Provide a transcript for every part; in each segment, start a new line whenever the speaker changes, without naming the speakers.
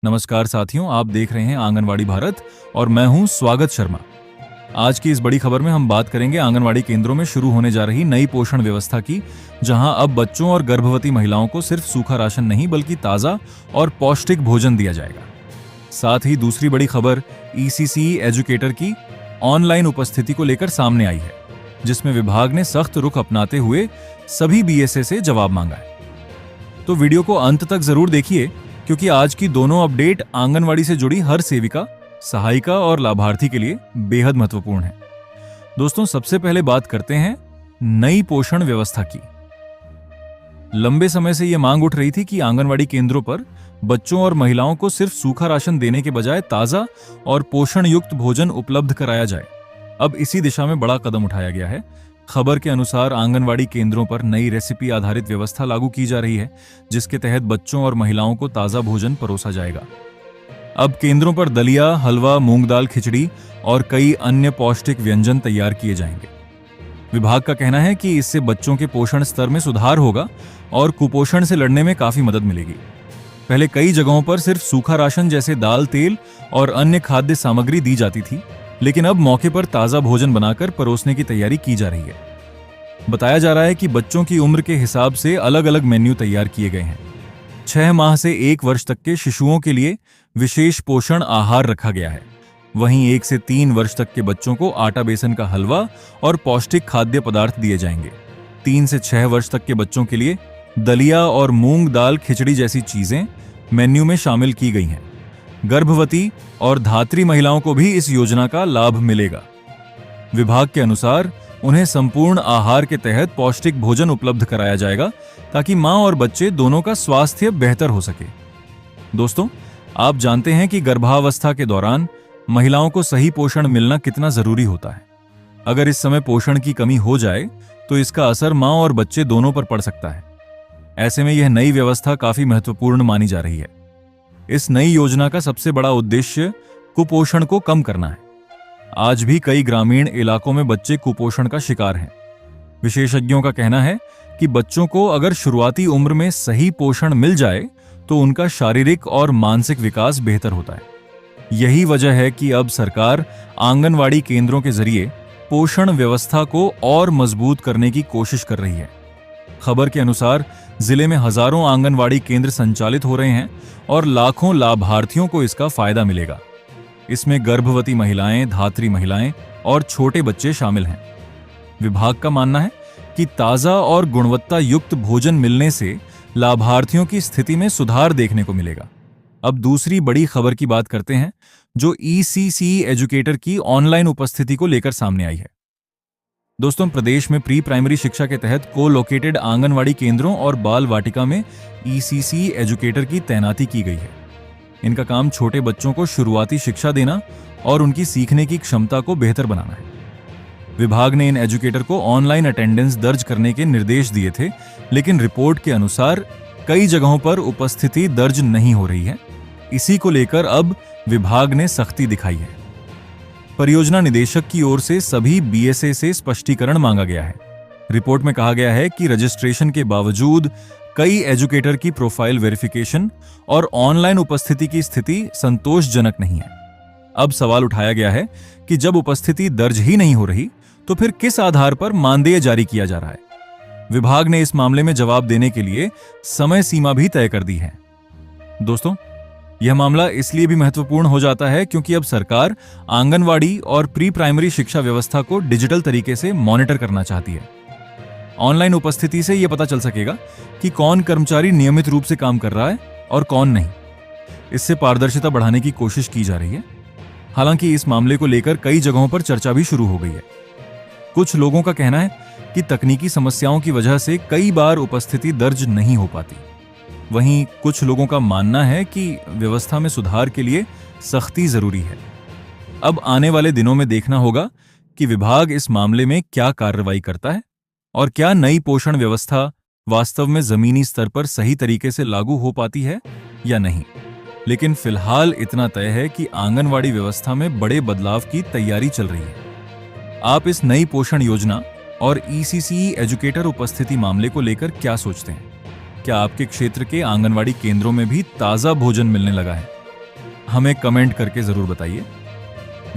नमस्कार साथियों, आप देख रहे हैं आंगनवाड़ी भारत और मैं हूं स्वागत शर्मा। आज की इस बड़ी खबर में हम बात करेंगे आंगनवाड़ी केंद्रों में शुरू होने जा रही नई पोषण व्यवस्था की, जहां अब बच्चों और गर्भवती महिलाओं को सिर्फ सूखा राशन नहीं बल्कि ताज़ा और पौष्टिक भोजन दिया जाएगा। साथ ही दूसरी बड़ी खबर ईसीसी एजुकेटर की ऑनलाइन उपस्थिति को लेकर सामने आई है, जिसमें विभाग ने सख्त रुख अपनाते हुए सभी बीएसए से जवाब मांगा है। तो वीडियो को अंत तक जरूर देखिए, क्योंकि आज की दोनों अपडेट आंगनवाड़ी से जुड़ी हर सेविका, सहायिका और लाभार्थी के लिए बेहद महत्वपूर्ण है। दोस्तों, सबसे पहले बात करते हैं नई पोषण व्यवस्था की। लंबे समय से यह मांग उठ रही थी कि आंगनवाड़ी केंद्रों पर बच्चों और महिलाओं को सिर्फ सूखा राशन देने के बजाय ताजा और पोषण युक्त भोजन उपलब्ध कराया जाए। अब इसी दिशा में बड़ा कदम उठाया गया है। खबर के अनुसार आंगनवाड़ी केंद्रों पर नई रेसिपी आधारित व्यवस्था लागू की जा रही है, जिसके तहत बच्चों और महिलाओं को ताज़ा भोजन परोसा जाएगा। अब केंद्रों पर दलिया, हलवा, मूंग दाल खिचड़ी और कई अन्य पौष्टिक व्यंजन तैयार किए जाएंगे। विभाग का कहना है कि इससे बच्चों के पोषण स्तर में सुधार होगा और कुपोषण से लड़ने में काफी मदद मिलेगी। पहले कई जगहों पर सिर्फ सूखा राशन जैसे दाल, तेल और अन्य खाद्य सामग्री दी जाती थी, लेकिन अब मौके पर ताज़ा भोजन बनाकर परोसने की तैयारी की जा रही है। बताया जा रहा है कि बच्चों की उम्र के हिसाब से अलग अलग मेन्यू तैयार किए गए हैं। 6 माह से 1 वर्ष तक के शिशुओं के लिए विशेष पोषण आहार रखा गया है। वहीं 1 से 3 वर्ष तक के बच्चों को आटा बेसन का हलवा और पौष्टिक खाद्य पदार्थ दिए जाएंगे। 3 से 6 वर्ष तक के बच्चों के लिए दलिया और मूंग दाल खिचड़ी जैसी चीजें मेन्यू में शामिल की गई हैं। गर्भवती और धात्री महिलाओं को भी इस योजना का लाभ मिलेगा। विभाग के अनुसार उन्हें संपूर्ण आहार के तहत पौष्टिक भोजन उपलब्ध कराया जाएगा, ताकि मां और बच्चे दोनों का स्वास्थ्य बेहतर हो सके। दोस्तों, आप जानते हैं कि गर्भावस्था के दौरान महिलाओं को सही पोषण मिलना कितना जरूरी होता है। अगर इस समय पोषण की कमी हो जाए तो इसका असर मां और बच्चे दोनों पर पड़ सकता है। ऐसे में यह नई व्यवस्था काफी महत्वपूर्ण मानी जा रही है। इस नई योजना का सबसे बड़ा उद्देश्य कुपोषण को कम करना है। आज भी कई ग्रामीण इलाकों में बच्चे कुपोषण का शिकार हैं। विशेषज्ञों का कहना है कि बच्चों को अगर शुरुआती उम्र में सही पोषण मिल जाए तो उनका शारीरिक और मानसिक विकास बेहतर होता है। यही वजह है कि अब सरकार आंगनवाड़ी केंद्रों के जरिए पोषण व्यवस्था को और मजबूत करने की कोशिश कर रही है। खबर के अनुसार जिले में हजारों आंगनवाड़ी केंद्र संचालित हो रहे हैं और लाखों लाभार्थियों को इसका फायदा मिलेगा। इसमें गर्भवती महिलाएं, धात्री महिलाएं और छोटे बच्चे शामिल हैं। विभाग का मानना है कि ताजा और गुणवत्ता युक्त भोजन मिलने से लाभार्थियों की स्थिति में सुधार देखने को मिलेगा। अब दूसरी बड़ी खबर की बात करते हैं, जो ईसीसी एजुकेटर की ऑनलाइन उपस्थिति को लेकर सामने आई है। दोस्तों, प्रदेश में प्री प्राइमरी शिक्षा के तहत को-लोकेटेड आंगनवाड़ी केंद्रों और बाल वाटिका में ईसीसी एजुकेटर की तैनाती की गई है। इनका काम छोटे बच्चों को शुरुआती शिक्षा देना और उनकी सीखने की क्षमता को बेहतर बनाना है। विभाग ने इन एजुकेटर को ऑनलाइन अटेंडेंस दर्ज करने के निर्देश दिए थे, लेकिन रिपोर्ट के अनुसार कई जगहों पर उपस्थिति दर्ज नहीं हो रही है। इसी को लेकर अब विभाग ने सख्ती दिखाई है। परियोजना निदेशक की ओर से सभी बीएसए से स्पष्टीकरण मांगा गया है। रिपोर्ट में कहा गया है कि रजिस्ट्रेशन के बावजूद कई एजुकेटर की प्रोफाइल वेरिफिकेशन और ऑनलाइन उपस्थिति की स्थिति संतोषजनक नहीं है। अब सवाल उठाया गया है कि जब उपस्थिति दर्ज ही नहीं हो रही, तो फिर किस आधार पर मानदेय जारी किया जा रहा है। विभाग ने इस मामले में जवाब देने के लिए समय सीमा भी तय कर दी है। दोस्तों, यह मामला इसलिए भी महत्वपूर्ण हो जाता है क्योंकि अब सरकार आंगनवाड़ी और प्री प्राइमरी शिक्षा व्यवस्था को डिजिटल तरीके से मॉनिटर करना चाहती है। ऑनलाइन उपस्थिति से यह पता चल सकेगा कि कौन कर्मचारी नियमित रूप से काम कर रहा है और कौन नहीं। इससे पारदर्शिता बढ़ाने की कोशिश की जा रही है। हालांकि इस मामले को लेकर कई जगहों पर चर्चा भी शुरू हो गई है। कुछ लोगों का कहना है कि तकनीकी समस्याओं की वजह से कई बार उपस्थिति दर्ज नहीं हो पाती। वहीं कुछ लोगों का मानना है कि व्यवस्था में सुधार के लिए सख्ती जरूरी है। अब आने वाले दिनों में देखना होगा कि विभाग इस मामले में क्या कार्रवाई करता है और क्या नई पोषण व्यवस्था वास्तव में जमीनी स्तर पर सही तरीके से लागू हो पाती है या नहीं। लेकिन फिलहाल इतना तय है कि आंगनवाड़ी व्यवस्था में बड़े बदलाव की तैयारी चल रही है। आप इस नई पोषण योजना और ईसीसी एजुकेटर उपस्थिति मामले को लेकर क्या सोचते हैं? क्या आपके क्षेत्र के आंगनवाड़ी केंद्रों में भी ताज़ा भोजन मिलने लगा है? हमें कमेंट करके ज़रूर बताइए।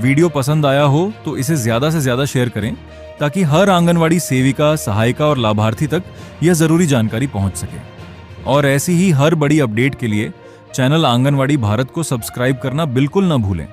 वीडियो पसंद आया हो तो इसे ज़्यादा से ज़्यादा शेयर करें ताकि हर आंगनवाड़ी सेविका, सहायिका और लाभार्थी तक यह ज़रूरी जानकारी पहुंच सके। और ऐसी ही हर बड़ी अपडेट के लिए चैनल आंगनवाड़ी भारत को सब्सक्राइब करना बिल्कुल न भूलें।